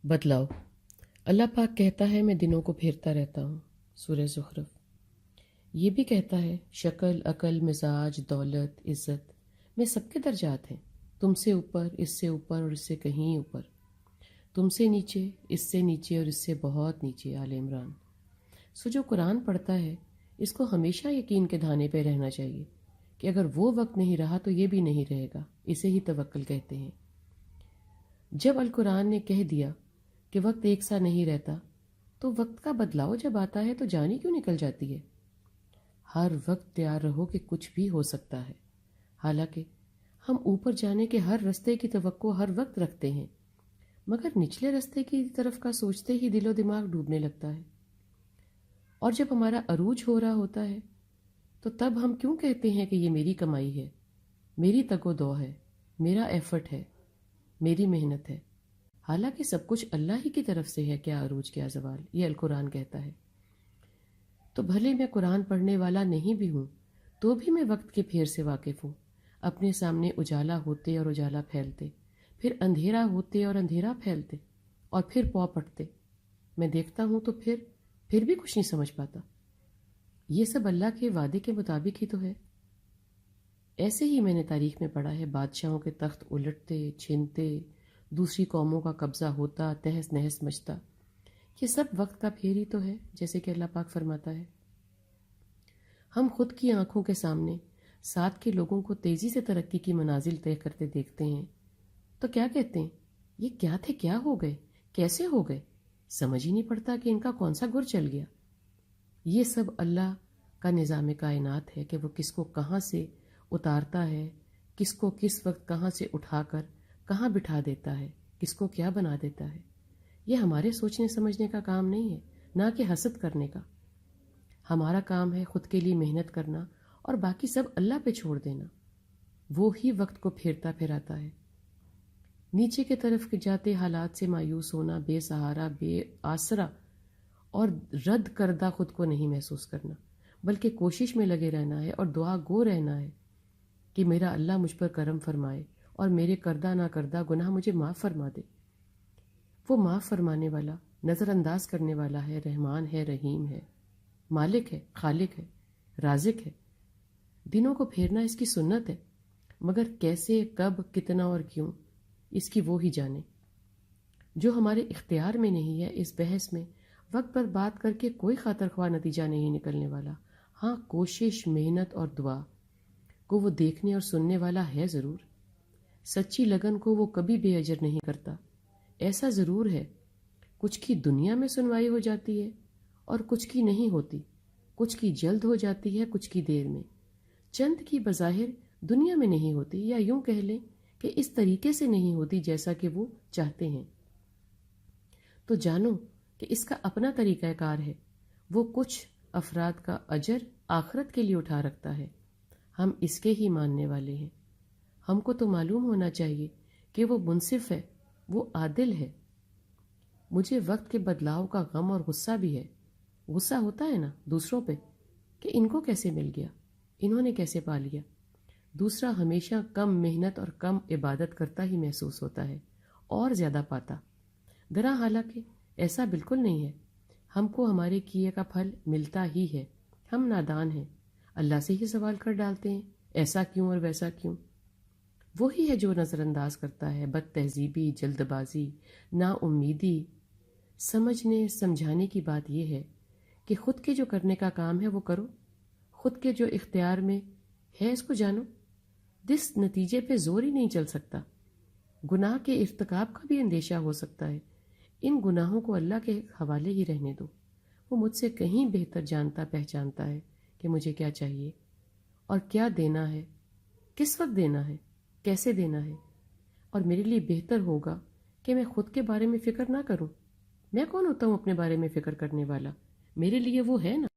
بدلاؤ۔ اللہ پاک کہتا ہے میں دنوں کو پھیرتا رہتا ہوں، سورہ زخرف۔ یہ بھی کہتا ہے شکل، عقل، مزاج، دولت، عزت میں سب کے درجات ہیں، تم سے اوپر، اس سے اوپر اور اس سے کہیں اوپر، تم سے نیچے، اس سے نیچے اور اس سے بہت نیچے، آل عمران۔ سو جو قرآن پڑھتا ہے اس کو ہمیشہ یقین کے دھانے پہ رہنا چاہیے کہ اگر وہ وقت نہیں رہا تو یہ بھی نہیں رہے گا، اسے ہی توکل کہتے ہیں۔ جب القرآن نے کہہ دیا کہ وقت ایک سا نہیں رہتا، تو وقت کا بدلاؤ جب آتا ہے تو جان ہی کیوں نکل جاتی ہے؟ ہر وقت تیار رہو کہ کچھ بھی ہو سکتا ہے۔ حالانکہ ہم اوپر جانے کے ہر رستے کی توقع ہر وقت رکھتے ہیں، مگر نچلے رستے کی طرف کا سوچتے ہی دل و دماغ ڈوبنے لگتا ہے۔ اور جب ہمارا عروج ہو رہا ہوتا ہے تو تب ہم کیوں کہتے ہیں کہ یہ میری کمائی ہے، میری تگ و دو ہے، میرا ایفرٹ ہے، میری محنت ہے؟ حالانکہ سب کچھ اللہ ہی کی طرف سے ہے، کیا عروج کیا زوال، یہ القرآن کہتا ہے۔ تو بھلے میں قرآن پڑھنے والا نہیں بھی ہوں تو بھی میں وقت کے پھیر سے واقف ہوں۔ اپنے سامنے اجالا ہوتے اور اجالا پھیلتے، پھر اندھیرا ہوتے اور اندھیرا پھیلتے، اور پھر پو پٹتے، میں دیکھتا ہوں تو پھر بھی کچھ نہیں سمجھ پاتا۔ یہ سب اللہ کے وعدے کے مطابق ہی تو ہے۔ ایسے ہی میں نے تاریخ میں پڑھا ہے، بادشاہوں کے تخت الٹتے، چھنتے، دوسری قوموں کا قبضہ ہوتا، تہس نہس مچتا۔ یہ سب وقت کا پھیر ہی تو ہے، جیسے کہ اللہ پاک فرماتا ہے۔ ہم خود کی آنکھوں کے سامنے ساتھ کے لوگوں کو تیزی سے ترقی کی منازل طے کرتے دیکھتے ہیں تو کیا کہتے ہیں، یہ کیا تھے، کیا ہو گئے، کیسے ہو گئے؟ سمجھ ہی نہیں پڑتا کہ ان کا کون سا گر چل گیا۔ یہ سب اللہ کا نظام کائنات ہے کہ وہ کس کو کہاں سے اتارتا ہے، کس کو کس وقت کہاں سے اٹھا کر کہاں بٹھا دیتا ہے، کس کو کیا بنا دیتا ہے۔ یہ ہمارے سوچنے سمجھنے کا کام نہیں ہے، نہ کہ حسد کرنے کا۔ ہمارا کام ہے خود کے لیے محنت کرنا اور باقی سب اللہ پہ چھوڑ دینا۔ وہ ہی وقت کو پھیرتا پھراتا ہے۔ نیچے کی طرف جاتے حالات سے مایوس ہونا، بے سہارا، بے آسرا اور رد کردہ خود کو نہیں محسوس کرنا، بلکہ کوشش میں لگے رہنا ہے اور دعا گو رہنا ہے کہ میرا اللہ مجھ پر کرم فرمائے اور میرے کردہ نہ کردہ گناہ مجھے معاف فرما دے۔ وہ معاف فرمانے والا، نظر انداز کرنے والا ہے، رحمان ہے، رحیم ہے، مالک ہے، خالق ہے، رازق ہے۔ دنوں کو پھیرنا اس کی سنت ہے، مگر کیسے، کب، کتنا اور کیوں، اس کی وہ ہی جانے۔ جو ہمارے اختیار میں نہیں ہے، اس بحث میں وقت پر بات کر کے کوئی خاطر خواہ نتیجہ نہیں نکلنے والا۔ ہاں، کوشش، محنت اور دعا کو وہ دیکھنے اور سننے والا ہے ضرور۔ سچی لگن کو وہ کبھی بے اجر نہیں کرتا۔ ایسا ضرور ہے، کچھ کی دنیا میں سنوائی ہو جاتی ہے اور کچھ کی نہیں ہوتی، کچھ کی جلد ہو جاتی ہے، کچھ کی دیر میں، چند کی بظاہر دنیا میں نہیں ہوتی، یا یوں کہہ لیں کہ اس طریقے سے نہیں ہوتی جیسا کہ وہ چاہتے ہیں۔ تو جانو کہ اس کا اپنا طریقہ کار ہے۔ وہ کچھ افراد کا اجر آخرت کے لیے اٹھا رکھتا ہے، ہم اس کے ہی ماننے والے ہیں۔ ہم کو تو معلوم ہونا چاہیے کہ وہ منصف ہے، وہ عادل ہے۔ مجھے وقت کے بدلاؤ کا غم اور غصہ بھی ہے۔ غصہ ہوتا ہے نا دوسروں پہ کہ ان کو کیسے مل گیا، انہوں نے کیسے پا لیا۔ دوسرا ہمیشہ کم محنت اور کم عبادت کرتا ہی محسوس ہوتا ہے اور زیادہ پاتا۔ درا حالانکہ ایسا بالکل نہیں ہے، ہم کو ہمارے کیے کا پھل ملتا ہی ہے۔ ہم نادان ہیں، اللہ سے ہی سوال کر ڈالتے ہیں ایسا کیوں اور ویسا کیوں۔ وہی ہے جو نظر انداز کرتا ہے، بد تہذیبی، جلد بازی، نا امیدی۔ سمجھنے سمجھانے کی بات یہ ہے کہ خود کے جو کرنے کا کام ہے وہ کرو، خود کے جو اختیار میں ہے اس کو جانو۔ جس نتیجے پہ زور ہی نہیں چل سکتا، گناہ کے ارتکاب کا بھی اندیشہ ہو سکتا ہے، ان گناہوں کو اللہ کے حوالے ہی رہنے دو۔ وہ مجھ سے کہیں بہتر جانتا پہچانتا ہے کہ مجھے کیا چاہیے اور کیا دینا ہے، کس وقت دینا ہے، کیسے دینا ہے۔ اور میرے لیے بہتر ہوگا کہ میں خود کے بارے میں فکر نہ کروں۔ میں کون ہوتا ہوں اپنے بارے میں فکر کرنے والا؟ میرے لیے وہ ہے نا۔